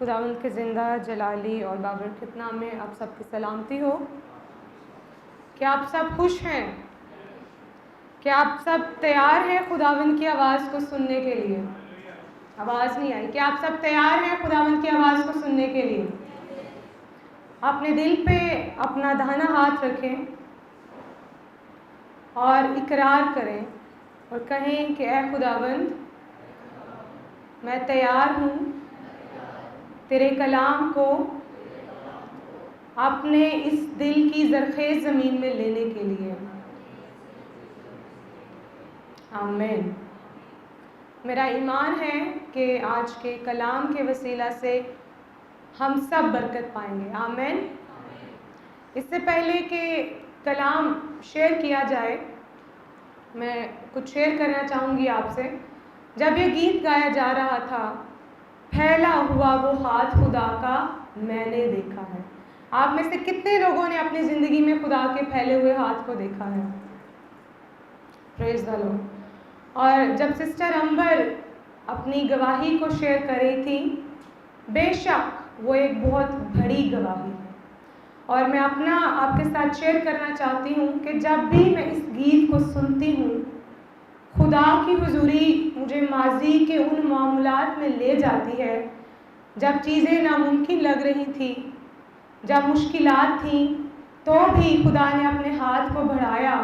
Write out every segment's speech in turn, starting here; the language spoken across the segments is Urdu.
خداوند کے زندہ جلالی اور بابرکت نام میں آپ سب کی سلامتی ہو۔ کیا آپ سب خوش ہیں؟ کیا آپ سب تیار ہیں خداوند کی آواز کو سننے کے لیے؟ آواز نہیں آئی۔ کیا آپ سب تیار ہیں خداوند کی آواز کو سننے کے لیے؟ اپنے دل پہ اپنا داہنا ہاتھ رکھیں اور اقرار کریں اور کہیں کہ اے خداوند، میں تیار ہوں تیرے کلام کو اپنے اس دل کی زرخیز زمین میں لینے کے لیے۔ آمین۔ میرا ایمان ہے کہ آج کے کلام کے وسیلہ سے ہم سب برکت پائیں گے۔ آمین۔ اس سے پہلے کہ کلام شیئر کیا جائے، میں کچھ شیئر کرنا چاہوں گی آپ سے۔ جب یہ گیت گایا جا رہا تھا، پھیلا ہوا وہ ہاتھ خدا کا میں نے دیکھا ہے، آپ میں سے کتنے لوگوں نے اپنی زندگی میں خدا کے پھیلے ہوئے ہاتھ کو دیکھا ہے؟ پریز دی لارڈ۔ اور جب سسٹر امبر اپنی گواہی کو شیئر کر رہی تھی، بے شک وہ ایک بہت بڑی گواہی ہے، اور میں اپنا آپ کے ساتھ شیئر کرنا چاہتی ہوں کہ جب بھی میں اس گیت کو سنتی ہوں، خدا کی حضوری مجھے ماضی کے ان معاملات میں لے جاتی ہے جب چیزیں ناممکن لگ رہی تھی، جب مشکلات تھیں، تو بھی خدا نے اپنے ہاتھ کو بڑھایا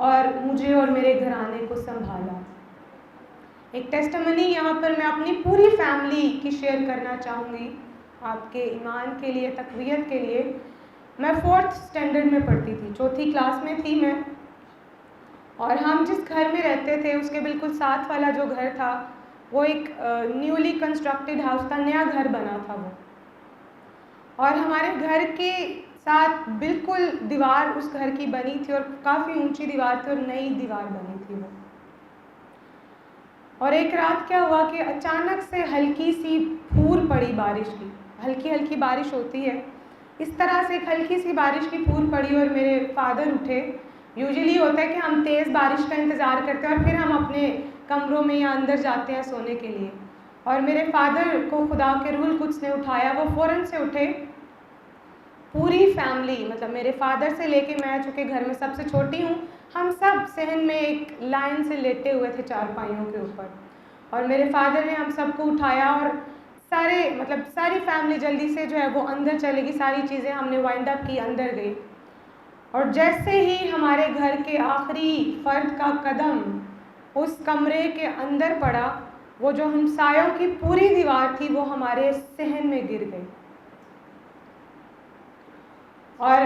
اور مجھے اور میرے گھرانے کو سنبھالا۔ ایک ٹیسٹمنی یہاں پر میں اپنی پوری فیملی کی شیئر کرنا چاہوں گی، آپ کے ایمان کے لیے، تقویت کے لیے۔ میں 4th اسٹینڈرڈ میں پڑھتی تھی، 4تھی کلاس میں تھی میں، اور ہم جس گھر میں رہتے تھے اس کے بالکل ساتھ والا جو گھر تھا وہ ایک نیولی کنسٹرکٹڈ ہاؤس تھا، نیا گھر بنا تھا وہ، اور ہمارے گھر کے ساتھ بالکل دیوار اس گھر کی بنی تھی، اور کافی اونچی دیوار تھی اور نئی دیوار بنی تھی وہ۔ اور ایک رات کیا ہوا کہ اچانک سے ہلکی سی پھور پڑی بارش کی، ہلکی ہلکی بارش ہوتی ہے، اس طرح سے ایک ہلکی سی بارش کی پھور پڑی اور میرے فادر اٹھے۔ یوزلی ہوتا ہے کہ ہم تیز بارش کا انتظار کرتے ہیں اور پھر ہم اپنے کمروں میں یا اندر جاتے ہیں سونے کے لیے، اور میرے فادر کو خدا کے روح القدس نے اٹھایا، وہ فوراً سے اٹھے۔ پوری فیملی، مطلب میرے فادر سے لے کے میں، چونکہ گھر میں سب سے چھوٹی ہوں، ہم سب صحن میں ایک لائن سے لیٹے ہوئے تھے چارپائیوں کے اوپر، اور میرے فادر نے ہم سب کو اٹھایا، اور ساری فیملی جلدی سے جو ہے وہ اندر چلے گی، ساری چیزیں ہم نے وائنڈ اپ کی، اندر گئی، اور جیسے ہی ہمارے گھر کے آخری فرد کا قدم اس کمرے کے اندر پڑا، وہ جو ہمسایوں کی پوری دیوار تھی وہ ہمارے صحن میں گر گئی۔ اور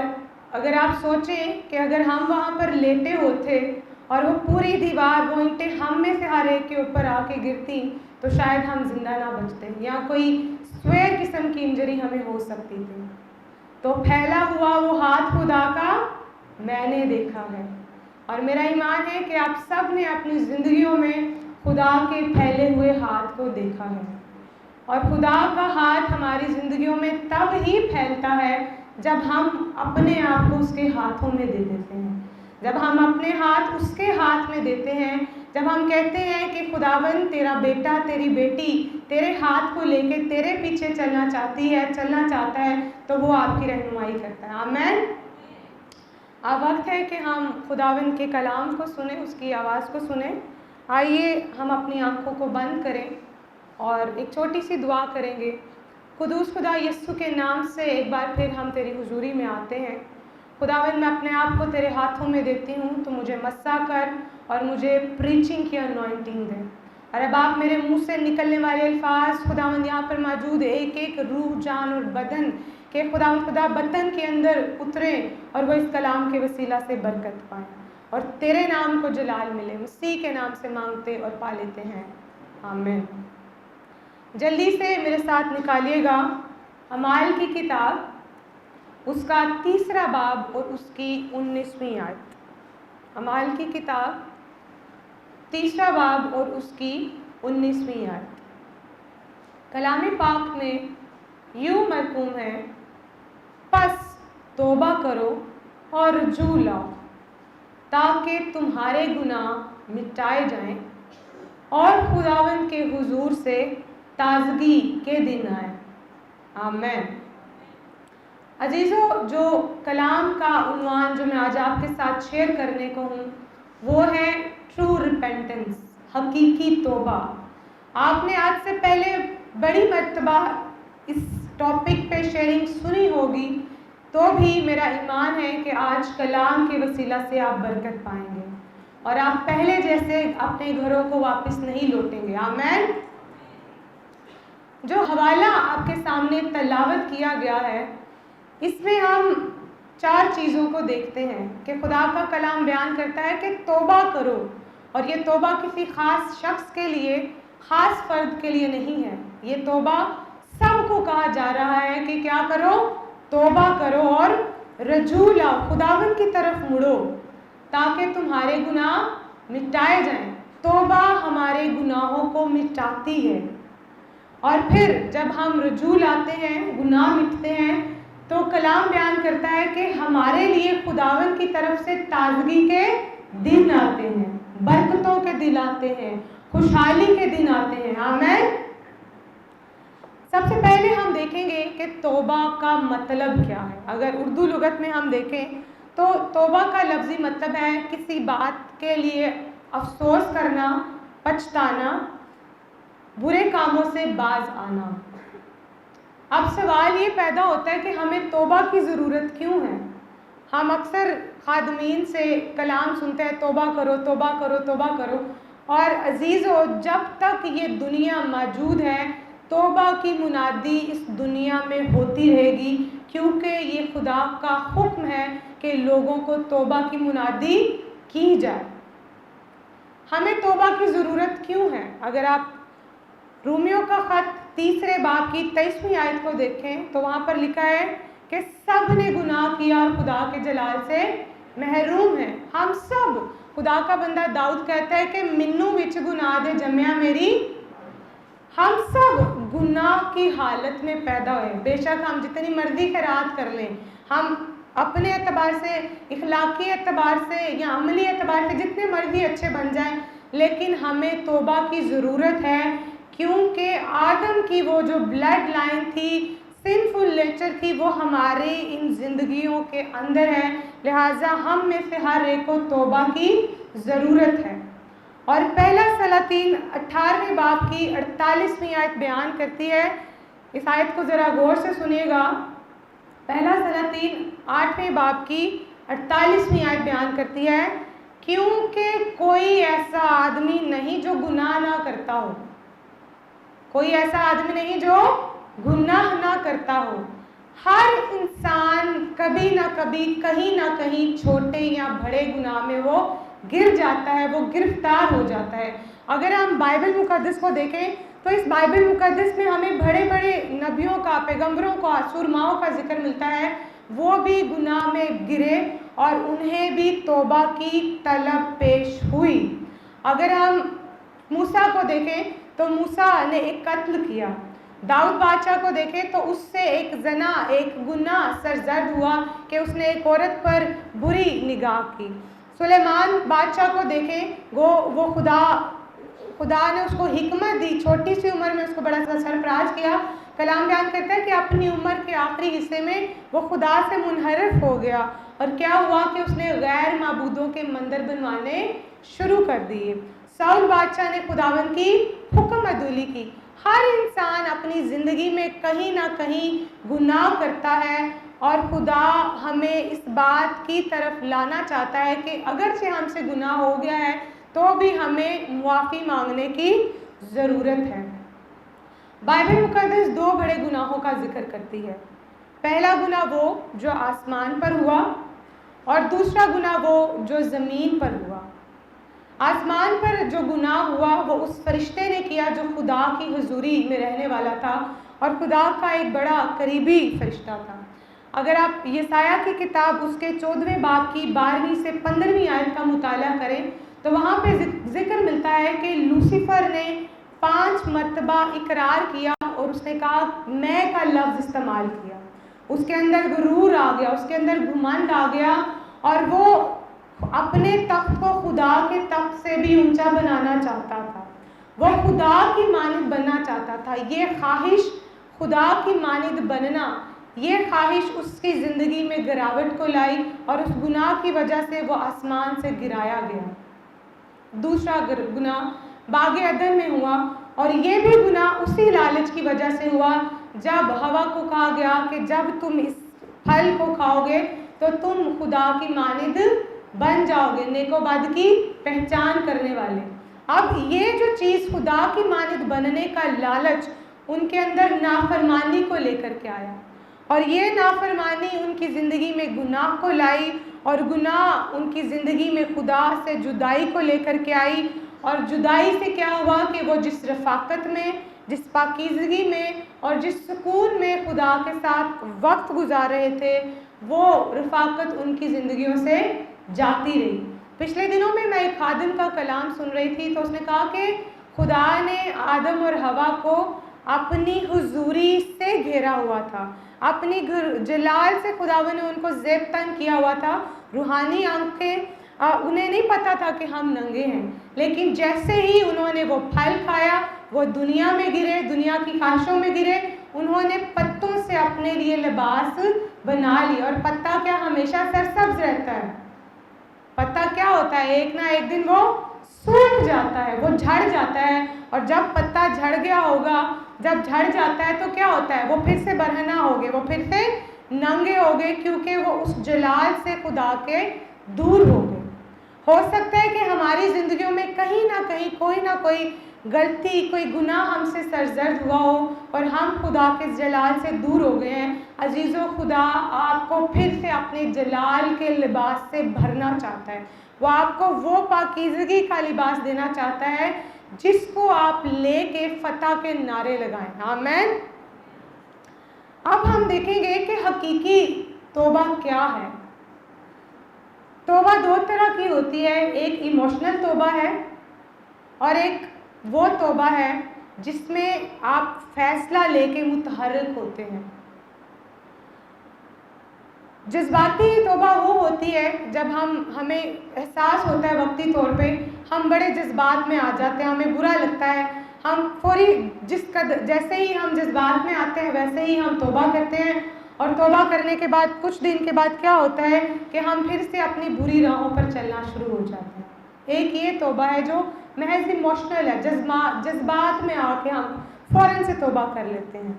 اگر آپ سوچیں کہ اگر ہم وہاں پر لیٹے ہوتے اور وہ پوری دیوار، وہ اینٹیں ہم میں سے ہر ایک کے اوپر آ کے گرتی تو شاید ہم زندہ نہ بچتے، یا کوئی سویر قسم کی انجری ہمیں ہو سکتی تھی۔ تو پھیلا ہوا وہ ہاتھ خدا کا میں نے دیکھا ہے، اور میرا ایمان ہے کہ آپ سب نے اپنی زندگیوں میں خدا کے پھیلے ہوئے ہاتھ کو دیکھا ہے، اور خدا کا ہاتھ ہماری زندگیوں میں تب ہی پھیلتا ہے جب ہم اپنے آپ کو اس کے ہاتھوں میں دے دیتے ہیں، جب ہم اپنے ہاتھ اس کے ہاتھ میں دیتے ہیں، جب ہم کہتے ہیں کہ خداوند تیرا بیٹا، تیری بیٹی تیرے ہاتھ کو لے کے تیرے پیچھے چلنا چاہتا ہے، تو وہ آپ کی رہنمائی کرتا ہے۔ آمین۔ اب وقت ہے کہ ہم خداوند کے کلام کو سنیں، اس کی آواز کو سنیں۔ آئیے ہم اپنی آنکھوں کو بند کریں اور ایک چھوٹی سی دعا کریں گے۔ قدوس خدا یسوع کے نام سے ایک بار پھر ہم تیری حضوری میں آتے ہیں۔ خداوند، میں اپنے آپ کو تیرے ہاتھوں میں دیتی ہوں، تو مجھے مسا کر اور مجھے پریچنگ کی انوائنٹنگ دے، اور اب آپ میرے منہ سے نکلنے والے الفاظ خداوند یہاں پر موجود ایک ایک روح، جان اور بدن کہ خدا بدن کے اندر اتریں اور وہ اس کلام کے وسیلہ سے برکت پائیں، اور تیرے نام کو جلال ملے۔ مسیح کے نام سے مانگتے اور پا لیتے ہیں، آمین۔ جلدی سے میرے ساتھ نکالیے گا اعمال کی کتاب، اس کا 3 باب اور اس کی 19ویں آیت۔ اعمال کی کتاب 3 باب اور اس کی 19ویں آیت۔ کلام پاک میں یوں مرقوم ہے، پس توبہ کرو اور رجوع لاؤ تاکہ تمہارے گناہ مٹائے جائیں اور خداوند کے حضور سے تازگی کے دن آئے۔ آمین۔ عزیزو، جو کلام کا عنوان جو میں آج آپ کے ساتھ شیئر کرنے کو ہوں وہ ہے ٹرو ریپینٹنس، حقیقی توبہ۔ آپ نے آج سے پہلے بڑی مرتبہ اس ٹاپک پہ شیئرنگ سنی ہوگی، تو بھی میرا ایمان ہے کہ آج کلام کے وسیلہ سے آپ برکت پائیں گے اور آپ پہلے جیسے اپنے گھروں کو واپس نہیں لوٹیں گے۔ آمین۔ جو حوالہ آپ کے سامنے تلاوت کیا گیا ہے، اس میں ہم 4 چیزوں کو دیکھتے ہیں کہ خدا کا کلام بیان کرتا ہے کہ توبہ کرو، اور یہ توبہ کسی خاص شخص کے لیے، خاص فرد کے لیے نہیں ہے، یہ توبہ سب کو کہا جا رہا ہے کہ کیا کرو؟ توبہ کرو اور رجوع لاؤ، خداوند کی طرف مڑو تاکہ تمہارے گناہ مٹائے جائیں۔ توبہ ہمارے گناہوں کو مٹاتی ہے، اور پھر جب ہم رجوع لاتے ہیں، گناہ مٹتے ہیں، تو کلام بیان کرتا ہے کہ ہمارے لیے خداوند کی طرف سے تازگی کے دن آتے ہیں، برکتوں کے دن آتے ہیں، خوشحالی کے دن آتے ہیں۔ آمین۔ سب سے پہلے ہم دیکھیں گے کہ توبہ کا مطلب کیا ہے۔ اگر اردو لغت میں ہم دیکھیں تو توبہ کا لفظی مطلب ہے کسی بات کے لیے افسوس کرنا، پچھتانا، برے کاموں سے باز آنا۔ اب سوال یہ پیدا ہوتا ہے کہ ہمیں توبہ کی ضرورت کیوں ہے؟ ہم اکثر خادمین سے کلام سنتے ہیں، توبہ کرو، توبہ کرو، توبہ کرو، اور عزیزو، جب تک یہ دنیا موجود ہے توبہ کی منادی اس دنیا میں ہوتی رہے گی، کیونکہ یہ خدا کا حکم ہے کہ لوگوں کو توبہ کی منادی کی جائے۔ ہمیں توبہ کی ضرورت کیوں ہے؟ اگر آپ رومیوں کا خط 3 باب کی 23ویں آیت کو دیکھیں تو وہاں پر لکھا ہے کہ سب نے گناہ کیا اور خدا کے جلال سے محروم ہیں۔ ہم سب، خدا کا بندہ داؤد کہتا ہے کہ منو وچ گناہ دے جمیا میری، ہم سب گناہ کی حالت میں پیدا ہوئے۔ بے شک ہم جتنی مرضی خیرات کر لیں، ہم اپنے اعتبار سے، اخلاقی اعتبار سے یا عملی اعتبار سے جتنے مرضی اچھے بن جائیں، لیکن ہمیں توبہ کی ضرورت ہے، کیونکہ آدم کی وہ جو بلڈ لائن تھی، سنفل نیچر تھی، وہ ہمارے ان زندگیوں کے اندر ہے، لہٰذا ہم میں سے ہر ایک کو توبہ کی ضرورت ہے۔ اور پہلا سلاطین 18ویں باب کی 48ویں آیت بیان کرتی ہے، اس آیت کو ذرا غور سے سنیے گا۔ پہلا سلاطین 8ویں باب کی 48ویں آیت بیان کرتی ہے، کیونکہ کوئی ایسا آدمی نہیں جو گناہ نہ کرتا ہو، کوئی ایسا آدمی نہیں جو گناہ نہ کرتا ہو۔ ہر انسان کبھی نہ کبھی، کہیں نہ کہیں چھوٹے یا بڑے گناہ میں وہ گر جاتا ہے، وہ گرفتار ہو جاتا ہے۔ اگر ہم بائبل مقدس کو دیکھیں تو اس بائبل مقدس میں ہمیں بڑے بڑے نبیوں کا، پیغمبروں کا، سرماؤں کا ذکر ملتا ہے، وہ بھی گناہ میں گرے اور انہیں بھی توبہ کی طلب پیش ہوئی۔ اگر ہم موسیٰ کو دیکھیں تو موسیٰ نے ایک قتل کیا، داؤد بادشاہ کو دیکھیں تو اس سے ایک زنا، ایک گناہ سرزد ہوا کہ اس نے ایک عورت پر بری نگاہ کی۔ سلیمان بادشاہ کو دیکھیں، وہ خدا نے اس کو حکمت دی، چھوٹی سی عمر میں اس کو بڑا سا سرفراز کیا۔ کلام بیان کرتا ہے کہ اپنی عمر کے آخری حصے میں وہ خدا سے منحرف ہو گیا، اور کیا ہوا کہ اس نے غیر معبودوں کے مندر بنوانے شروع کر دیے۔ ساؤل بادشاہ نے خداوند کی حکم عدولی کی۔ ہر انسان اپنی زندگی میں کہیں نہ کہیں گناہ کرتا ہے، اور خدا ہمیں اس بات کی طرف لانا چاہتا ہے کہ اگرچہ ہم سے گناہ ہو گیا ہے تو بھی ہمیں معافی مانگنے کی ضرورت ہے۔ بائبل مقدس 2 بڑے گناہوں کا ذکر کرتی ہے۔ پہلا گناہ وہ جو آسمان پر ہوا، اور دوسرا گناہ وہ جو زمین پر ہوا۔ آسمان پر جو گناہ ہوا وہ اس فرشتے نے کیا جو خدا کی حضوری میں رہنے والا تھا، اور خدا کا ایک بڑا قریبی فرشتہ تھا۔ اگر آپ یسایہ کی کتاب اس کے 14ویں باب کی 12ویں سے 15ویں آیت کا مطالعہ کریں تو وہاں پہ ذکر ملتا ہے کہ لوسیفر نے 5 مرتبہ اقرار کیا اور اس نے کہا میں کا لفظ استعمال کیا، اس کے اندر غرور آ گیا، اس کے اندر گھمنڈ آ گیا، اور وہ اپنے تخت کو خدا کے تخت سے بھی اونچا بنانا چاہتا تھا، وہ خدا کی مانند بننا چاہتا تھا۔ یہ خواہش خدا کی مانند بننا، یہ خواہش اس کی زندگی میں گراوٹ کو لائی اور اس گناہ کی وجہ سے وہ آسمان سے گرایا گیا۔ دوسرا گناہ باغ عدن میں ہوا، اور یہ بھی گناہ اسی لالچ کی وجہ سے ہوا جب ہوا کو کہا گیا کہ جب تم اس پھل کو کھاؤ گے تو تم خدا کی مانند بن جاؤ گے، نیک و بد کی پہچان کرنے والے۔ اب یہ جو چیز خدا کی مانند بننے کا لالچ ان کے اندر نافرمانی کو لے کر کے آیا، اور یہ نافرمانی ان کی زندگی میں گناہ کو لائی، اور گناہ ان کی زندگی میں خدا سے جدائی کو لے کر کے آئی۔ اور جدائی سے کیا ہوا کہ وہ جس رفاقت میں، جس پاکیزگی میں اور جس سکون میں خدا کے ساتھ وقت گزار رہے تھے، وہ رفاقت ان کی زندگیوں سے جاتی رہی۔ پچھلے دنوں میں ایک خادم کا کلام سن رہی تھی، تو اس نے کہا کہ خدا نے آدم اور حوا کو اپنی حضوری سے گھیرا ہوا تھا، اپنی جلال سے خداوند نے ان کو زیب تن کیا ہوا تھا۔ روحانی آنکھیں انہیں نہیں پتا تھا کہ ہم ننگے ہیں، لیکن جیسے ہی انہوں نے وہ پھل کھایا، وہ دنیا میں گرے، دنیا کی خواہشوں میں گرے، انہوں نے پتوں سے اپنے لیے لباس بنا لی۔ اور پتا کیا ہمیشہ سرسبز رہتا ہے؟ پتا کیا ہوتا ہے؟ ایک نہ ایک دن وہ سوکھ جاتا ہے، وہ جھڑ جاتا ہے، اور جب پتا جھڑ گیا ہوگا، جب جھڑ جاتا ہے تو کیا ہوتا ہے؟ وہ پھر سے برہنہ ہو گئے، وہ پھر سے ننگے ہو گئے، کیونکہ وہ اس جلال سے خدا کے دور ہو گئے۔ ہو سکتا ہے کہ ہماری زندگیوں میں کہیں نہ کہیں کوئی نہ کوئی غلطی، کوئی گناہ ہم سے سرزد ہوا ہو اور ہم خدا کے جلال سے دور ہو گئے ہیں۔ عزیزو، خدا آپ کو پھر سے اپنے جلال کے لباس سے بھرنا چاہتا ہے، وہ آپ کو وہ پاکیزگی کا لباس دینا چاہتا ہے جس کو آپ لے کے فتح کے نعرے لگائیں۔ آمین۔ اب ہم دیکھیں گے کہ حقیقی توبہ کیا ہے۔ توبہ دو طرح کی ہوتی ہے، ایک ایموشنل توبہ ہے اور ایک وہ توبہ ہے جس میں آپ فیصلہ لے کے متحرک ہوتے ہیں۔ جذباتی توبہ وہ ہوتی ہے جب ہمیں احساس ہوتا ہے وقتی طور پہ ہم بڑے جذبات میں آ جاتے ہیں، ہمیں برا لگتا ہے، ہم فوری جیسے ہی ہم جذبات میں آتے ہیں ویسے ہی ہم توبہ کرتے ہیں، اور توبہ کرنے کے بعد کچھ دن کے بعد کیا ہوتا ہے کہ ہم پھر سے اپنی بری راہوں پر چلنا شروع ہو جاتے ہیں۔ ایک یہ توبہ ہے جو محض ایموشنل ہے، جذبات میں آ کے ہم فوراً سے توبہ کر لیتے ہیں،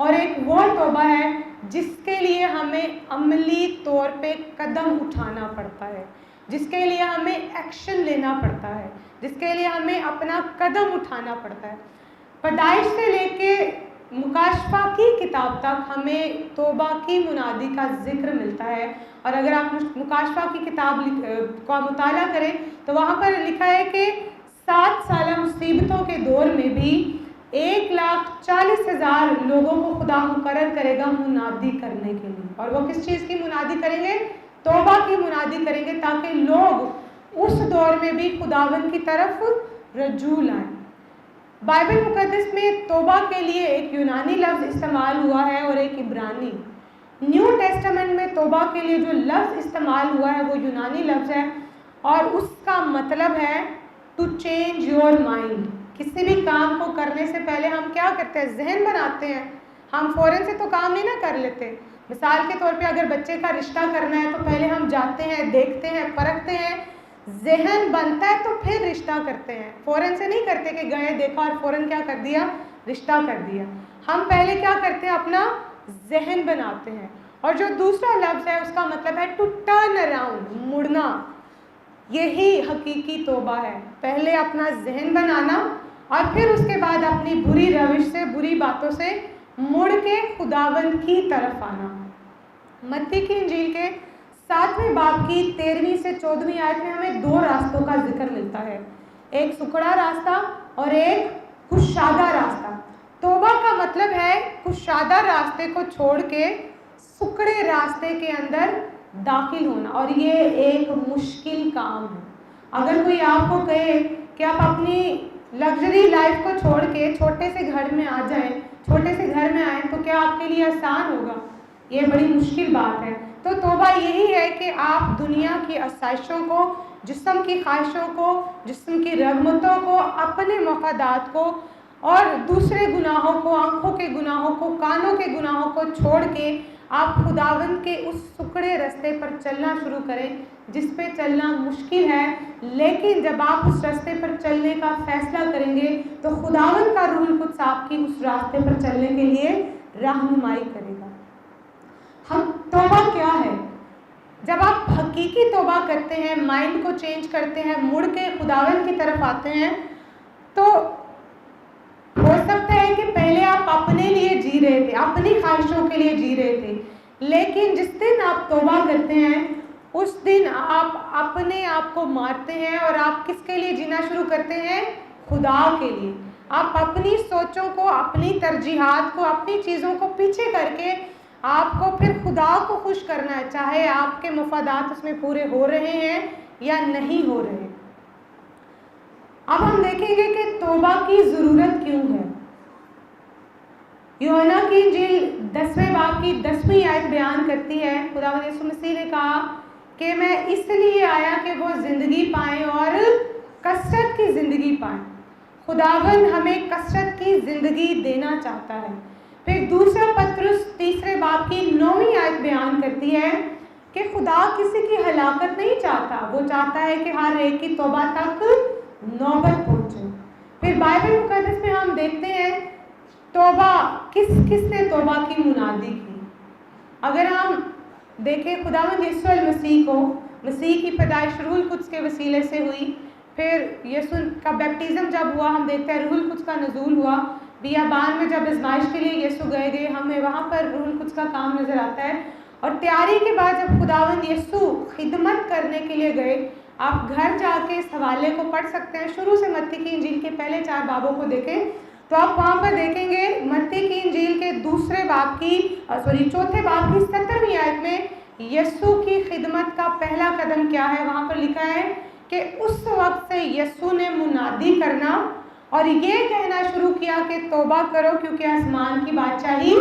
اور ایک وہ توبہ ہے جس کے لیے ہمیں عملی طور پہ قدم اٹھانا پڑتا ہے، جس کے لیے ہمیں ایکشن لینا پڑتا ہے، جس کے لیے ہمیں اپنا قدم اٹھانا پڑتا ہے۔ پیدائش سے لے کے مکاشفہ کی کتاب تک ہمیں توبہ کی منادی کا ذکر ملتا ہے، اور اگر آپ مکاشفہ کی کتاب کا مطالعہ کریں تو وہاں پر لکھا ہے کہ 7 سالہ مصیبتوں کے دور میں بھی 1,40,000 لوگوں کو خدا مقرر کرے گا منادی کرنے کے لیے، اور وہ کس چیز کی منادی کریں گے؟ توبہ کی منادی کریں گے، تاکہ لوگ اس دور میں بھی خداوند کی طرف رجوع لائیں۔ بائبل مقدس میں توبہ کے لیے ایک یونانی لفظ استعمال ہوا ہے اور ایک عبرانی۔ نیو ٹیسٹمنٹ میں توبہ کے لیے جو لفظ استعمال ہوا ہے وہ یونانی لفظ ہے، اور اس کا مطلب ہے ٹو چینج یور مائنڈ۔ کسی بھی کام کو کرنے سے پہلے ہم کیا کرتے ہیں؟ ذہن بناتے ہیں، ہم فوراً سے تو کام نہیں نہ کر لیتے۔ مثال کے طور پہ اگر بچے کا رشتہ کرنا ہے تو پہلے ہم جاتے ہیں، دیکھتے ہیں، پرکھتے ہیں، ذہن بنتا ہے تو پھر رشتہ کرتے ہیں۔ فوراً سے نہیں کرتے کہ گئے دیکھا اور فوراً کیا کر دیا؟ رشتہ کر دیا۔ ہم پہلے کیا کرتے ہیں؟ اپنا ذہن بناتے ہیں۔ اور جو دوسرا لفظ ہے اس کا مطلب ہے ٹو ٹرن اراؤنڈ، مڑنا۔ یہی حقیقی توبہ ہے، پہلے اپنا ذہن بنانا اور پھر اس کے بعد اپنی بری روش سے، بری باتوں سے مڑ کے خداوند کی طرف آنا۔ متی کی انجیل کے 7ویں باب کی 13ویں سے 14ویں آیت میں ہمیں 2 راستوں کا ذکر ملتا ہے، ایک سکڑا راستہ اور ایک کشادہ راستہ۔ توبہ کا مطلب ہے کشادہ راستے کو چھوڑ کے سکڑے راستے کے اندر داخل ہونا، اور یہ ایک مشکل کام ہے۔ اگر کوئی آپ کو کہے کہ آپ اپنی لگژری لائف کو چھوڑ کے چھوٹے سے گھر میں آ جائیں، چھوٹے سے گھر میں آئیں، تو کیا آپ کے لیے آسان ہوگا؟ یہ بڑی مشکل بات ہے۔ تو توبہ یہی ہے کہ آپ دنیا کی آسائشوں کو، جسم کی خواہشوں کو، جسم کی رغبتوں کو، اپنے مفادات کو اور دوسرے گناہوں کو, آنکھوں کے گناہوں کو, کانوں کے گناہوں کو چھوڑ کے آپ خداوند کے اس سکڑے رستے پر چلنا شروع کریں جس پہ چلنا مشکل ہے, لیکن جب آپ اس راستے پر چلنے کا فیصلہ کریں گے تو خداوند کا روح القدس آپ کی اس راستے پر چلنے کے لیے رہنمائی کرے گا. ہم توبہ کیا ہے؟ جب آپ حقیقی توبہ کرتے ہیں, مائنڈ کو چینج کرتے ہیں, مڑ کے خداوند کی طرف آتے ہیں, تو ہو سکتا ہے کہ پہلے آپ اپنے لیے جی رہے تھے, اپنی خواہشوں کے لیے جی رہے تھے, لیکن جس دن آپ توبہ کرتے ہیں اس دن آپ اپنے آپ کو مارتے ہیں اور آپ کس کے لیے جینا شروع کرتے ہیں؟ خدا کے لیے. آپ اپنی سوچوں کو, اپنی ترجیحات کو, اپنی چیزوں کو پیچھے کر کے آپ کو پھر خدا کو خوش کرنا ہے, چاہے آپ کے مفادات اس میں پورے ہو رہے ہیں یا نہیں ہو رہے. اب ہم دیکھیں گے کہ توبہ کی ضرورت کیوں ہے. یوحنا کی انجیل 10ویں باب کی 10ویں آیت بیان کرتی ہے, خداوند یسوع مسیح نے کہا کہ میں اس لیے آیا کہ وہ زندگی پائیں اور کثرت کی زندگی پائیں. خداوند ہمیں کثرت کی زندگی دینا چاہتا ہے. پھر دوسرا پطرس 3 باب کی 9ویں آیت بیان کرتی ہے کہ خدا کسی کی ہلاکت نہیں چاہتا, وہ چاہتا ہے کہ ہر ایک کی توبہ تک نوبت پہنچے. پھر بائبل مقدس میں ہم دیکھتے ہیں توبہ کس نے توبہ کی منادی کی. اگر ہم دیکھیں خداوند یسوع المسیح کو, مسیح کی پیدائش روح القدس کے وسیلے سے ہوئی. پھر یسوع کا بیپٹزم جب ہوا, ہم دیکھتے ہیں روح القدس کا نزول ہوا. بیابان میں جب آزمائش کے لیے یسوع گئے, ہمیں وہاں پر روح القدس کا کام نظر آتا ہے. اور تیاری کے بعد جب خداوند یسوع خدمت کرنے کے لیے گئے, آپ گھر جا کے اس حوالے کو پڑھ سکتے ہیں, شروع سے متی کی انجیل کے پہلے 4 بابوں کو دیکھیں تو آپ وہاں پر دیکھیں گے متی کی انجیل کے 4 باب کی 17ویں آیت میں یسوع کی خدمت کا پہلا قدم کیا ہے. وہاں پر لکھا ہے کہ اس وقت سے یسوع نے منادی کرنا اور یہ کہنا شروع کیا کہ توبہ کرو کیونکہ آسمان کی بادشاہی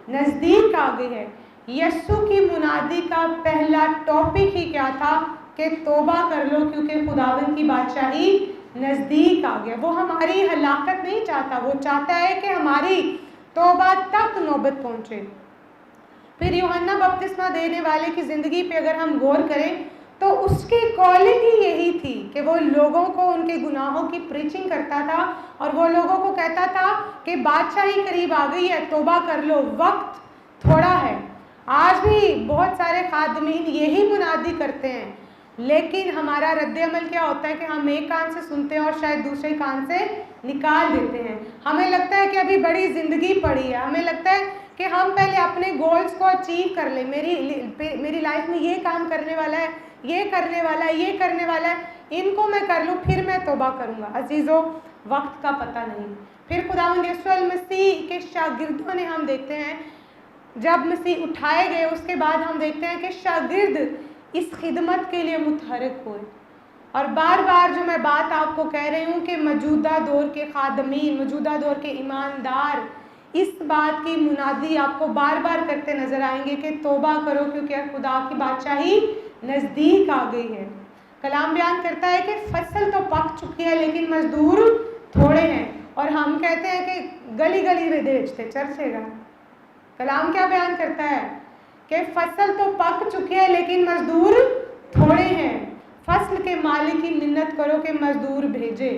نزدیک آ گئی ہے. یسوع کی منادی کا پہلا ٹاپک ہی کیا تھا کہ توبہ کر لو کیونکہ خداوند کی بادشاہی نزدیک آ گیا. وہ ہماری ہلاکت نہیں چاہتا, وہ چاہتا ہے کہ ہماری توبہ تک نوبت پہنچے. پھر یوحنا بپتسمہ دینے والے کی زندگی پہ اگر ہم غور کریں تو اس کی کالنگ ہی یہی تھی کہ وہ لوگوں کو ان کے گناہوں کی پریچنگ کرتا تھا اور وہ لوگوں کو کہتا تھا کہ بادشاہی قریب آ گئی ہے, توبہ کر لو, وقت تھوڑا ہے. آج بھی بہت سارے خادمین یہی منادی کرتے ہیں, لیکن ہمارا رد عمل کیا ہوتا ہے کہ ہم ایک کان سے سنتے ہیں اور شاید دوسرے کان سے نکال دیتے ہیں. ہمیں لگتا ہے کہ ابھی بڑی زندگی پڑی ہے, ہمیں لگتا ہے کہ ہم پہلے اپنے گولز کو اچیو کر لیں. میری لائف میں یہ کام کرنے والا ہے, یہ کرنے والا ہے, یہ کرنے والا ہے, ان کو میں کر لوں پھر میں توبہ کروں گا. عزیزو, وقت کا پتہ نہیں. پھر خداوند یسوع المسیح کے شاگردوں نے, ہم دیکھتے ہیں جب مسیح اٹھائے گئے اس کے بعد ہم دیکھتے ہیں کہ شاگرد اس خدمت کے لیے متحرک ہوئے. اور بار بار جو میں بات آپ کو کہہ رہی ہوں کہ موجودہ دور کے خادمین, موجودہ دور کے ایماندار اس بات کی منادی آپ کو بار بار کرتے نظر آئیں گے کہ توبہ کرو کیونکہ خدا کی بادشاہی نزدیک آ گئی ہے. کلام بیان کرتا ہے کہ فصل تو پک چکی ہے لیکن مزدور تھوڑے ہیں, اور ہم کہتے ہیں کہ گلی گلی بیچتے چرچے گا. کلام کیا بیان کرتا ہے کہ فصل تو پک چکی ہے لیکن مزدور تھوڑے ہیں. فصل کے مالک کی منت کرو کہ مزدور بھیجے.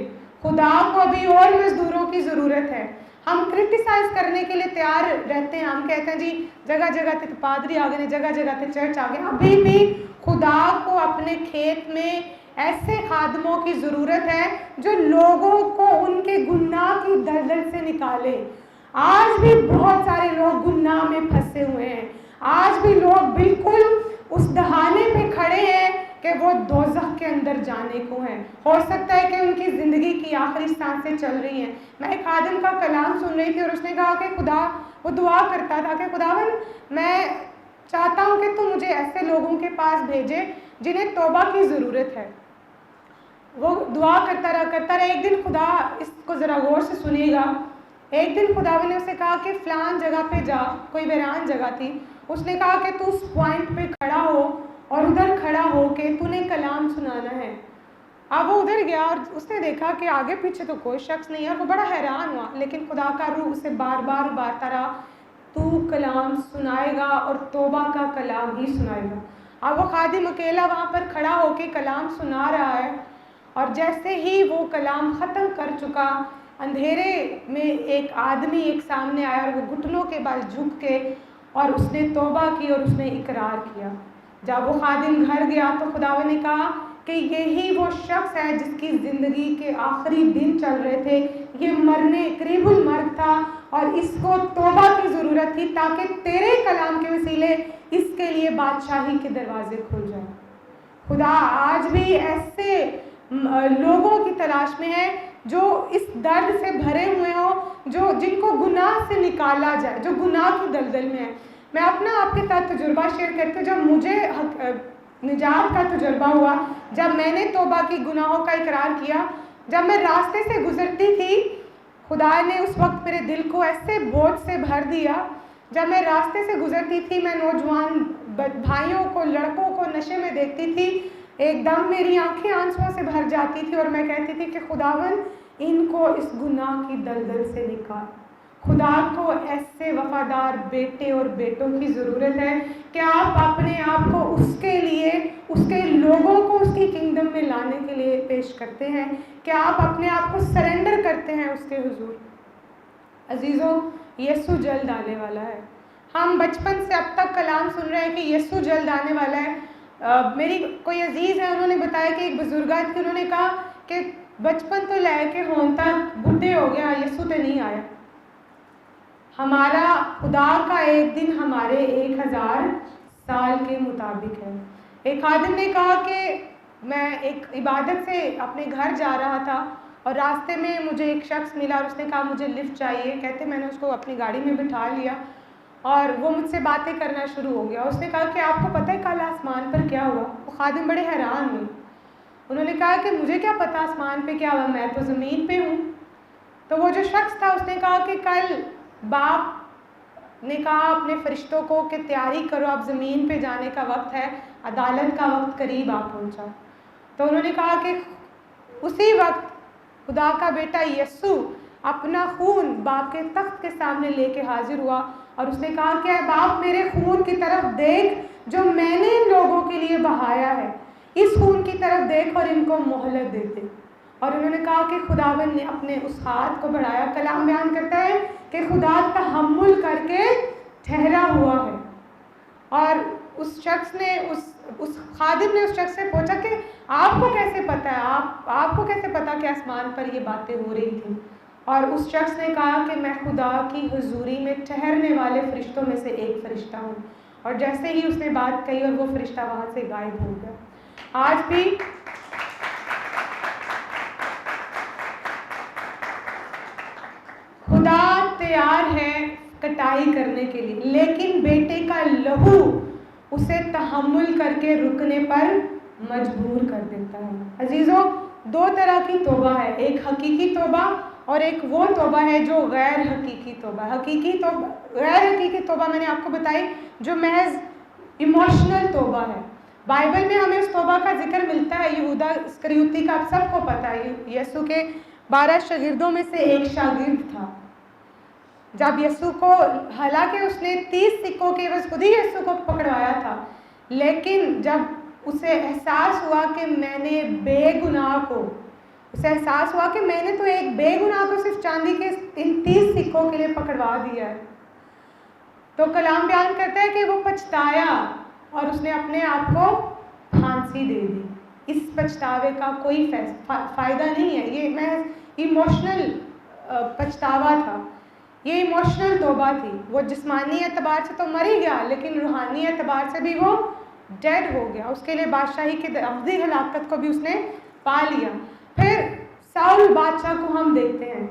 خدا کو ابھی اور مزدوروں کی ضرورت ہے. ہم کرٹیسائز کرنے کے لیے تیار رہتے ہیں, ہم کہتے ہیں جی جگہ جگہ تے پادری آ گئے, جگہ جگہ تے چرچ آ گئے. ابھی بھی خدا کو اپنے کھیت میں ایسے خادموں کی ضرورت ہے جو لوگوں کو ان کے گناہ کی دلدل سے نکالے. آج بھی بہت سارے لوگ گناہ میں پھنسے ہوئے ہیں. آج بھی لوگ بالکل اس دہانے پہ کھڑے ہیں کہ وہ دوزخ کے اندر جانے کو ہیں. ہو سکتا ہے کہ ان کی زندگی کی آخری سانسیں چل رہی ہیں. میں ایک خادم کا کلام سن رہی تھی اور اس نے کہا کہ خدا, وہ دعا کرتا تھا کہ خداوند میں چاہتا ہوں کہ تم مجھے ایسے لوگوں کے پاس بھیجے جنہیں توبہ کی ضرورت ہے. وہ دعا کرتا رہا. ایک دن خدا, اس کو ذرا غور سے سنیے گا, ایک دن خداوند نے اسے کہا کہ فلان جگہ پہ جا, کوئی ویران جگہ تھی. اس نے کہا کہ تو اس پوائنٹ پہ کھڑا ہو اور ادھر کھڑا ہو کے تو نے کلام سنانا ہے. اب وہ ادھر گیا اور اس نے دیکھا کہ آگے پیچھے تو کوئی شخص نہیں ہے، اور وہ بڑا حیران ہوا، لیکن خدا کا روح اسے بار بار ابارتا رہا، تو کلام سنائے گا اور توبہ کا کلام ہی سنائے گا۔ اب وہ خادم اکیلا وہاں پر کھڑا ہو کے کلام سنا رہا ہے، اور جیسے ہی وہ کلام ختم کر چکا، اندھیرے میں ایک آدمی ایک سامنے آیا، اور وہ گھٹنوں کے بل جھک کے اور اس نے توبہ کی اور اس نے اقرار کیا۔ جب وہ خادم گھر گیا تو خداوند نے کہا کہ یہی وہ شخص ہے جس کی زندگی کے آخری دن چل رہے تھے، یہ مرنے قریب المرگ تھا، اور اس کو توبہ کی ضرورت تھی تاکہ تیرے کلام کے وسیلے اس کے لیے بادشاہی کے دروازے کھل جائیں۔ خدا آج بھی ایسے لوگوں کی تلاش میں ہے جو اس درد سے بھرے ہوئے ہوں، جن کو گناہ سے نکالا جائے، جو گناہ کی دلدل میں ہے۔ میں اپنا آپ کے ساتھ تجربہ شیئر کرتی ہوں۔ جب مجھے نجات کا تجربہ ہوا، جب میں نے توبہ کی، گناہوں کا اقرار کیا، جب میں راستے سے گزرتی تھی، خدا نے اس وقت میرے دل کو ایسے بوجھ سے بھر دیا۔ جب میں راستے سے گزرتی تھی، میں نوجوان بھائیوں کو، لڑکوں کو نشے میں دیکھتی تھی، ایک دم میری آنکھیں آنسوؤں سے بھر جاتی تھی، اور میں کہتی تھی کہ خداوند ان کو اس گناہ کی دلدل سے نکال۔ خدا کو ایسے وفادار بیٹے اور بیٹوں کی ضرورت ہے کہ آپ اپنے آپ کو اس کے لیے، اس کے لوگوں کو اس کی کنگڈم میں لانے کے لیے پیش کرتے ہیں، کہ آپ اپنے آپ کو سرنڈر کرتے ہیں اس کے حضور۔ عزیزوں، یسوع جلد آنے والا ہے۔ ہم بچپن سے اب تک کلام سن رہے ہیں کہ یسوع جلد آنے والا ہے۔ میری کوئی عزیز ہے، انہوں نے بتایا کہ ایک بزرگہ تھی، انہوں نے کہا کہ بچپن تو لے کے ہون تک بڈھے ہو گیا، یسوع تے نہیں آیا۔ ہمارا خدا کا ایک دن ہمارے 1000 سال کے مطابق ہے۔ ایک خادم نے کہا کہ میں ایک عبادت سے اپنے گھر جا رہا تھا، اور راستے میں مجھے ایک شخص ملا، اور اس نے کہا مجھے لفٹ چاہیے۔ کہتے میں نے اس کو اپنی گاڑی میں بٹھا لیا، اور وہ مجھ سے باتیں کرنا شروع ہو گیا۔ اس نے کہا کہ آپ کو پتہ ہے کل آسمان پر کیا ہوا؟ وہ خادم بڑے حیران ہوئے۔ انہوں نے کہا کہ مجھے کیا پتہ آسمان پہ کیا ہوا، میں تو زمین پہ ہوں۔ تو وہ جو شخص تھا اس نے کہا کہ کل باپ نے کہا اپنے فرشتوں کو کہ تیاری کرو، اب زمین پہ جانے کا وقت ہے، عدالت کا وقت قریب آ پہنچا۔ تو انہوں نے کہا کہ اسی وقت خدا کا بیٹا یسوع اپنا خون باپ کے تخت کے سامنے لے کے حاضر ہوا، اور اس نے کہا کہ اے باپ، میرے خون کی طرف دیکھ جو میں نے ان لوگوں کے لیے بہایا ہے، اس خون کی طرف دیکھ اور ان کو مہلت دے دے۔ اور انہوں نے کہا کہ خداوند نے اپنے اس ہاتھ کو بڑھایا۔ کلام بیان کرتا ہے کہ خدا تحمل کر کے ٹھہرا ہوا ہے۔ اور اس شخص نے اس خادم نے اس شخص سے پوچھا کہ آپ کو کیسے پتہ ہے، آپ کو کیسے پتا کہ آسمان پر یہ باتیں ہو رہی تھیں؟ اور اس شخص نے کہا کہ میں خدا کی حضوری میں ٹھہرنے والے فرشتوں میں سے ایک فرشتہ ہوں۔ اور جیسے ہی اس نے بات کہی اور وہ فرشتہ وہاں سے غائب ہو گیا۔ آج بھی خدا تیار ہے کٹائی کرنے کے لیے، لیکن بیٹے کا لہو اسے تحمل کر کے رکنے پر مجبور کر دیتا ہے۔ عزیزوں، 2 طرح کی توبہ ہے، ایک حقیقی توبہ اور ایک وہ توبہ ہے جو غیر حقیقی توبہ ہے۔ غیر حقیقی توبہ میں نے آپ کو بتائی جو محض ایموشنل توبہ ہے۔ بائبل میں ہمیں اس توبہ کا ذکر ملتا ہے۔ یہودا اسکریوتی کا آپ سب کو پتہ ہے، یسوع کے 12 شاگردوں میں سے ایک شاگرد تھا۔ جب یسوع کو، حالانکہ اس نے 30 سکوں کے عوض خود ہی یسوع کو پکڑوایا تھا، لیکن جب اسے احساس ہوا کہ میں نے احساس ہوا کہ میں نے تو ایک بے گناہ کو صرف چاندی کے ان 30 سکوں کے لیے پکڑوا دیا ہے، تو کلام بیان کرتا ہے کہ وہ پچھتایا اور اس نے اپنے آپ کو پھانسی دے دی۔ اس پچھتاوے کا کوئی فائدہ نہیں ہے، یہ محض ایموشنل پچھتاوا تھا، یہ ایموشنل توبہ تھی۔ وہ جسمانی اعتبار سے تو مر ہی گیا، لیکن روحانی اعتبار سے بھی وہ ڈیڈ ہو گیا۔ اس کے لیے بادشاہی کے ابدی ہلاکت کو بھی اس نے پا لیا۔ پھر ساؤل بادشاہ کو ہم دیکھتے ہیں،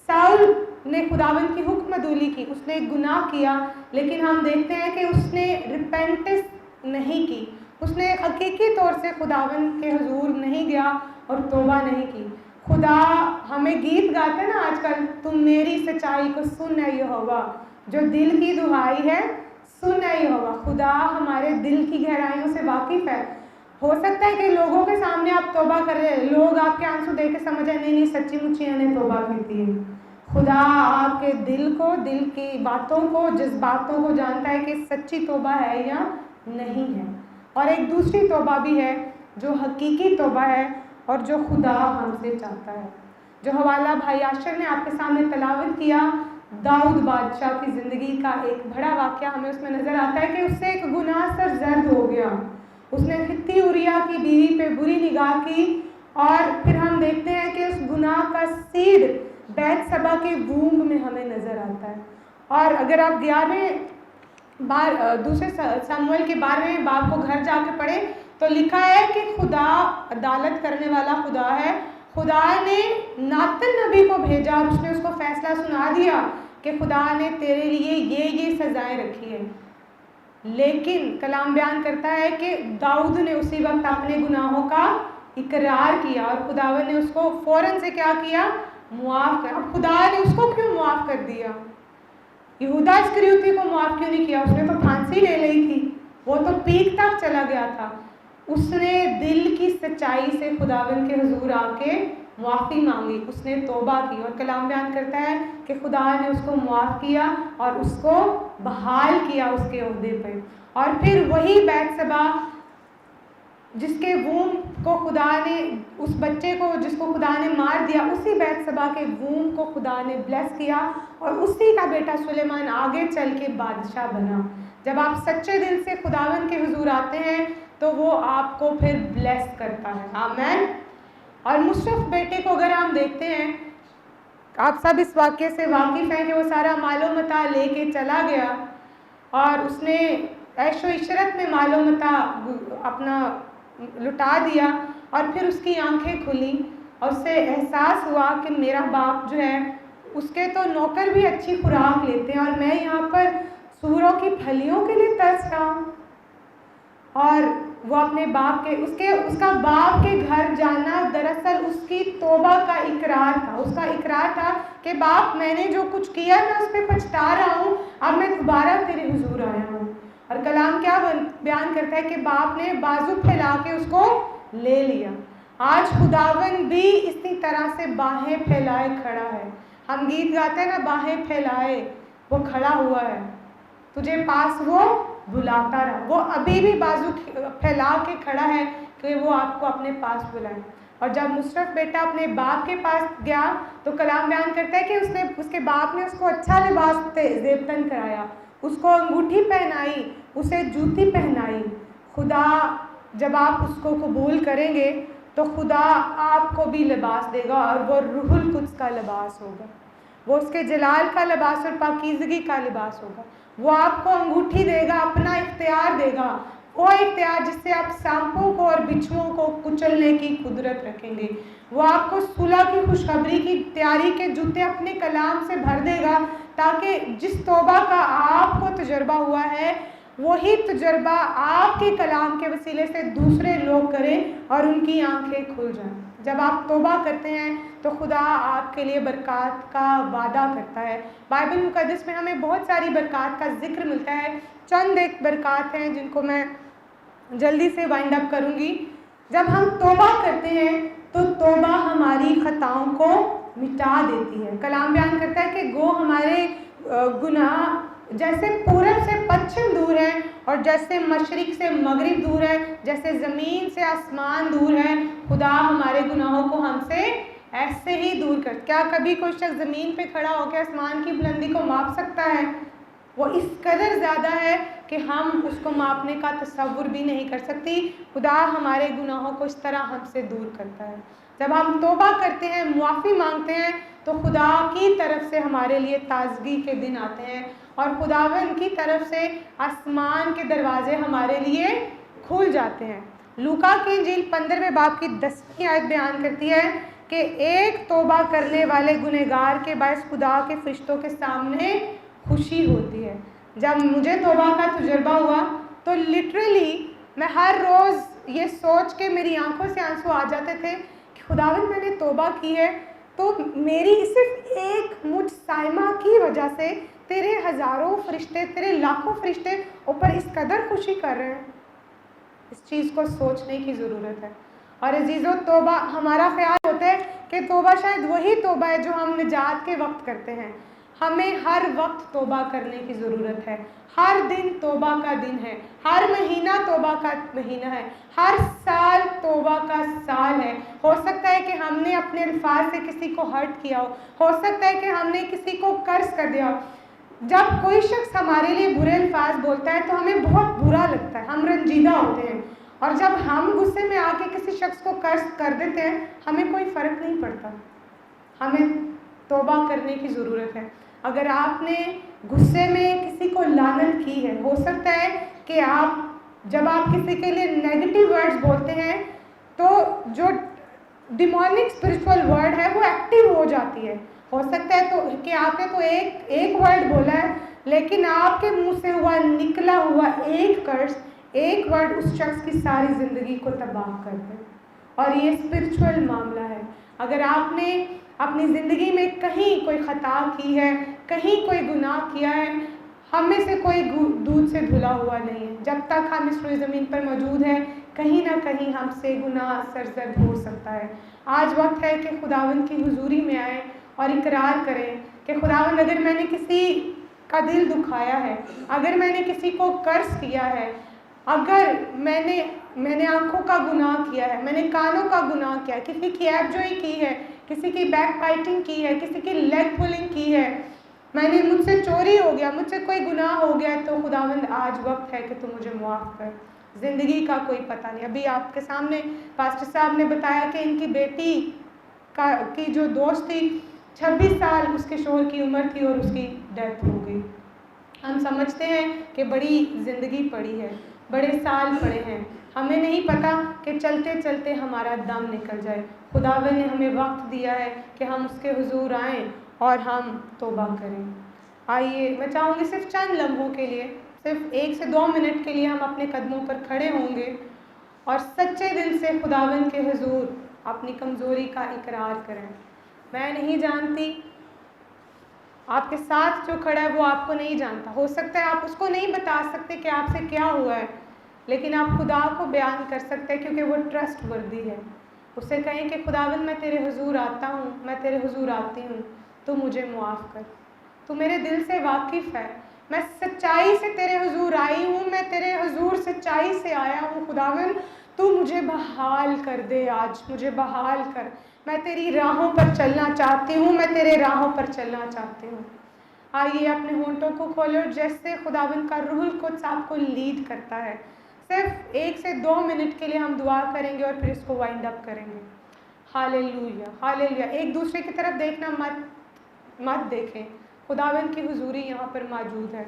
ساؤل نے خداوند کی حکم عدولی کی، اس نے گناہ کیا، لیکن ہم دیکھتے ہیں کہ اس نے ریپینٹنس نہیں کی، اس نے حقیقی طور سے خداوند کے حضور نہیں گیا اور توبہ نہیں کی۔ خدا ہمیں گیت گاتا ہے نا آج کل، تم میری سچائی کو سن اے یہوہ، جو دل کی دہائی ہے سن اے یہوہ۔ خدا ہمارے دل کی گہرائیوں سے واقف ہے۔ ہو سکتا ہے کہ لوگوں کے سامنے آپ توبہ کر رہے ہیں, لوگ آپ کے آنسو دیکھ کے سمجھ آئے نہیں سچی مچی انہیں توبہ کی ہے. خدا آپ کے دل کو, دل کی باتوں کو, جذباتوں کو جانتا ہے کہ سچی توبہ ہے یا نہیں ہے. اور ایک دوسری توبہ بھی ہے جو حقیقی توبہ ہے اور جو خدا ہم سے چاہتا ہے, جو حوالہ بھائی عاشر نے آپ کے سامنے تلاوت کیا. داؤد بادشاہ کی زندگی کا ایک بڑا واقعہ ہمیں اس میں نظر آتا ہے کہ اس سے ایک گناہ سر زرد ہو گیا. اس نے ہتی اوریا کی بیوی پہ بری نگاہ کی, اور پھر ہم دیکھتے ہیں کہ اس گناہ کا سیڈ بیت سبا کے وومب میں ہمیں نظر آتا ہے. اور اگر آپ 11ویں دوسرے سموئیل کے 12ویں باب کو گھر جا کے پڑھیں تو لکھا ہے کہ خدا عدالت کرنے والا خدا ہے. خدا نے ناتن نبی کو بھیجا اور اس نے اس کو فیصلہ سنا دیا کہ خدا نے تیرے لیے یہ سزائیں رکھی ہیں. لیکن کلام بیان کرتا ہے کہ داؤد نے اسی وقت اپنے گناہوں کا اقرار کیا اور خداوند نے اس کو فوراً سے کیا کیا, معاف کیا. اب خدا نے اس کو کیوں معاف کر دیا؟ یہودا اسکریوتی کو معاف کیوں نہیں کیا؟ اس نے تو پھانسی لے لی تھی, وہ تو پیک تک چلا گیا تھا. اس نے دل کی سچائی سے خداوند کے حضور آ کے معافی مانگی, اس نے توبہ کی, اور کلام بیان کرتا ہے کہ خدا نے اس کو معاف کیا اور اس کو بحال کیا اس کے عہدے پہ. اور پھر وہی بیت سبا جس کے ووم کو خدا نے, اس بچے کو جس کو خدا نے مار دیا, اسی بیت سبا کے ووم کو خدا نے بلیس کیا اور اسی کا بیٹا سلیمان آگے چل کے بادشاہ بنا. جب آپ سچے دل سے خداوند کے حضور آتے ہیں تو وہ آپ کو پھر بلیس کرتا ہے. آمین. اور مصرف بیٹے کو اگر ہم دیکھتے ہیں, آپ سب اس واقعے سے واقف ہیں کہ وہ سارا مال و متاع لے کے چلا گیا اور اس نے عیش و عشرت میں مال و متاع اپنا لٹا دیا, اور پھر اس کی آنکھیں کھلی اور اسے احساس ہوا کہ میرا باپ جو ہے اس کے تو نوکر بھی اچھی خوراک لیتے ہیں اور میں یہاں پر سوروں کی پھلیوں کے لیے ترس رہا ہوں. اور وہ اپنے باپ کے اس کا باپ کے گھر جانا دراصل اس کی توبہ کا اقرار تھا. اس کا اقرار تھا کہ باپ میں نے جو کچھ کیا میں اس پہ پچھتا رہا ہوں, اب میں دوبارہ تیرے حضور آیا ہوں. اور کلام کیا بیان کرتا ہے کہ باپ نے بازو پھیلا کے اس کو لے لیا. آج خداوند بھی اسی طرح سے باہیں پھیلائے کھڑا ہے. ہم گیت گاتے ہیں نا, باہیں پھیلائے وہ کھڑا ہوا ہے, تجھے پاس وہ بلاتا رہا. وہ ابھی بھی بازو پھیلا کے کھڑا ہے کہ وہ آپ کو اپنے پاس بلائے. اور جب مصرف بیٹا اپنے باپ کے پاس گیا تو کلام بیان کرتا ہے کہ اس کے باپ نے اس کو اچھا لباس زیبتن کرایا, اس کو انگوٹھی پہنائی, اسے جوتی پہنائی. خدا جب آپ اس کو قبول کریں گے تو خدا آپ کو بھی لباس دے گا, اور وہ روح القدس کا لباس ہوگا, وہ اس کے جلال کا لباس اور پاکیزگی کا لباس ہوگا. وہ آپ کو انگوٹھی دے گا, اپنا اختیار دے گا, وہ اختیار جس سے آپ سانپوں کو اور بچھوؤں کو کچلنے کی قدرت رکھیں گے. وہ آپ کو صلح کی خوشخبری کی تیاری کے جوتے اپنے کلام سے بھر دے گا, تاکہ جس توبہ کا آپ کو تجربہ ہوا ہے وہی تجربہ آپ کے کلام کے وسیلے سے دوسرے لوگ کریں اور ان کی آنکھیں کھل جائیں. جب آپ توبہ کرتے ہیں تو خدا آپ کے لیے برکات کا وعدہ کرتا ہے. بائبل مقدس میں ہمیں بہت ساری برکات کا ذکر ملتا ہے. چند ایک برکات ہیں جن کو میں جلدی سے وائنڈ اپ کروں گی. جب ہم توبہ کرتے ہیں تو توبہ ہماری خطاؤں کو مٹا دیتی ہے. کلام بیان کرتا ہے کہ گو ہمارے گناہ جیسے پورب سے پچھم دور ہے اور جیسے مشرق سے مغرب دور ہے, جیسے زمین سے آسمان دور ہے, خدا ہمارے گناہوں کو ہم سے ایسے ہی دور کر. کیا کبھی کوئی شخص زمین پہ کھڑا ہو کے آسمان کی بلندی کو ماپ سکتا ہے؟ وہ اس قدر زیادہ ہے کہ ہم اس کو ماپنے کا تصور بھی نہیں کر سکتی. خدا ہمارے گناہوں کو اس طرح ہم سے دور کرتا ہے. جب ہم توبہ کرتے ہیں, معافی مانگتے ہیں, تو خدا کی طرف سے ہمارے لیے تازگی کے دن آتے ہیں اور خداوند کی طرف سے آسمان کے دروازے ہمارے لیے کھل جاتے ہیں. لوکا کی انجیل 15ویں باب کی 10ویں آیت بیان کرتی ہے کہ ایک توبہ کرنے والے گنہگار کے باعث خدا کے فرشتوں کے سامنے خوشی ہوتی ہے. جب مجھے توبہ کا تجربہ ہوا تو لٹرلی میں ہر روز یہ سوچ کے میری آنکھوں سے آنسو آ جاتے تھے کہ خداوند میں نے توبہ کی ہے تو میری صرف ایک مجھ سائمہ کی وجہ سے تیرے ہزاروں فرشتے, تیرے لاکھوں فرشتے اوپر اس قدر خوشی کر رہے ہیں. اس چیز کو سوچنے کی ضرورت ہے۔ اور عزیزو، توبہ، ہمارا خیال ہوتا ہے کہ توبہ شاید وہی توبہ ہے جو ہم نجات کے وقت کرتے ہیں۔ ہمیں ہر وقت توبہ کرنے کی ضرورت ہے۔ ہر دن توبہ کا دن ہے، ہر مہینہ توبہ کا مہینہ ہے، ہر سال توبہ کا سال ہے۔ ہو سکتا ہے کہ ہم نے اپنے الفاظ سے کسی کو ہرٹ کیا ہو سکتا ہے کہ ہم نے کسی کو قرض کر دیا ہو۔ جب کوئی شخص ہمارے لیے برے الفاظ بولتا ہے تو ہمیں بہت برا لگتا ہے، ہم رنجیدہ ہوتے ہیں، اور جب ہم غصے میں آ کے کسی شخص کو قرض کر دیتے ہیں ہمیں کوئی فرق نہیں پڑتا۔ ہمیں توبہ کرنے کی ضرورت ہے۔ اگر آپ نے غصے میں کسی کو لعنت کی ہے، ہو سکتا ہے کہ جب آپ کسی کے لیے نیگیٹو ورڈز بولتے ہیں تو جو ڈیمونک اسپرچول ورڈ ہے وہ ایکٹیو ہو جاتی ہے۔ ہو سکتا ہے کہ آپ نے تو ایک ورڈ بولا ہے، لیکن آپ کے منہ سے نکلا ہوا ایک قرض، ایک ورڈ اس شخص کی ساری زندگی کو تباہ کر دے۔ اور یہ اسپرچول معاملہ ہے۔ اگر آپ نے اپنی زندگی میں کہیں کوئی خطا کی ہے، کہیں کوئی گناہ کیا ہے، ہم میں سے کوئی دودھ سے دھلا ہوا نہیں ہے۔ جب تک ہم اس روئے زمین پر موجود ہیں کہیں نہ کہیں ہم سے گناہ سرزد ہو سکتا ہے۔ آج وقت ہے کہ خداوند کی حضوری میں آئیں اور اقرار کریں کہ خداوند، اگر میں نے کسی کا دل دکھایا ہے، اگر میں نے کسی کو قرض کیا ہے، اگر میں نے آنکھوں کا گناہ کیا ہے، میں نے کانوں کا گناہ کیا ہے، کسی کی ایب جوئی کی ہے، کسی کی بیک بائٹنگ کی ہے، کسی کی لیگ پولنگ کی ہے، مجھ سے چوری ہو گیا، مجھ سے کوئی گناہ ہو گیا، تو خداوند آج وقت ہے کہ تو مجھے معاف کر۔ زندگی کا کوئی پتہ نہیں۔ ابھی آپ کے سامنے پاسٹر صاحب نے بتایا کہ ان کی بیٹی کی جو دوست تھی، 26 سال اس کے شوہر کی عمر تھی اور اس کی ڈیتھ ہو گئی۔ ہم سمجھتے ہیں کہ بڑی زندگی پڑی ہے، بڑے سال پڑے ہیں، ہمیں نہیں پتا کہ چلتے چلتے ہمارا دم نکل جائے۔ خداوند نے ہمیں وقت دیا ہے کہ ہم اس کے حضور آئیں اور ہم توبہ کریں۔ آئیے، میں چاہوں گی صرف چند لمحوں کے لیے، صرف 1 سے 2 منٹ کے لیے ہم اپنے قدموں پر کھڑے ہوں گے اور سچے دل سے خداوند کے حضور اپنی کمزوری کا اقرار کریں۔ میں نہیں جانتی، آپ کے ساتھ جو کھڑا ہے وہ آپ کو نہیں جانتا، ہو سکتا ہے آپ اس کو نہیں بتا سکتے کہ آپ سے کیا ہوا ہے، لیکن آپ خدا کو بیان کر سکتے ہیں کیونکہ وہ ٹرسٹ وردی ہے۔ اس سے کہیں کہ خداوند، میں تیرے حضور آتا ہوں، میں تیرے حضور آتی ہوں، تو مجھے معاف کر، تو میرے دل سے واقف ہے، میں سچائی سے تیرے حضور آئی ہوں، میں تیرے حضور سچائی سے آیا ہوں۔ خداوند تو مجھے بحال کر دے، آج مجھے بحال کر، میں تیری راہوں پر چلنا چاہتی ہوں، میں تیرے راہوں پر چلنا چاہتی ہوں۔ آئیے اپنے ہونٹوں کو کھولو، جیسے خداوند کا روح القدس آپ کو لیڈ کرتا ہے۔ صرف 1 سے 2 منٹ کے لیے ہم دعا کریں گے اور پھر اس کو وائنڈ اپ کریں گے۔ ہاللیلویہ، ہاللیلویہ۔ ایک دوسرے کی طرف دیکھنا مت دیکھیں، خداوند کی حضوری یہاں پر موجود ہے،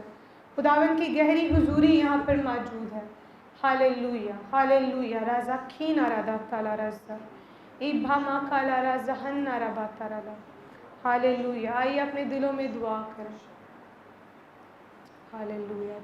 خداوند کی گہری حضوری یہاں پر موجود ہے۔ ہاللیلویہ، ہاللیلویہ۔ رازا کھینا رادا کالا رازا ایبھاما کالا رازا ہننا ربا تارالا۔ ہاللیلویہ۔ آئیے اپنے دلوں میں دعا کریں۔ ہاللیلویہ۔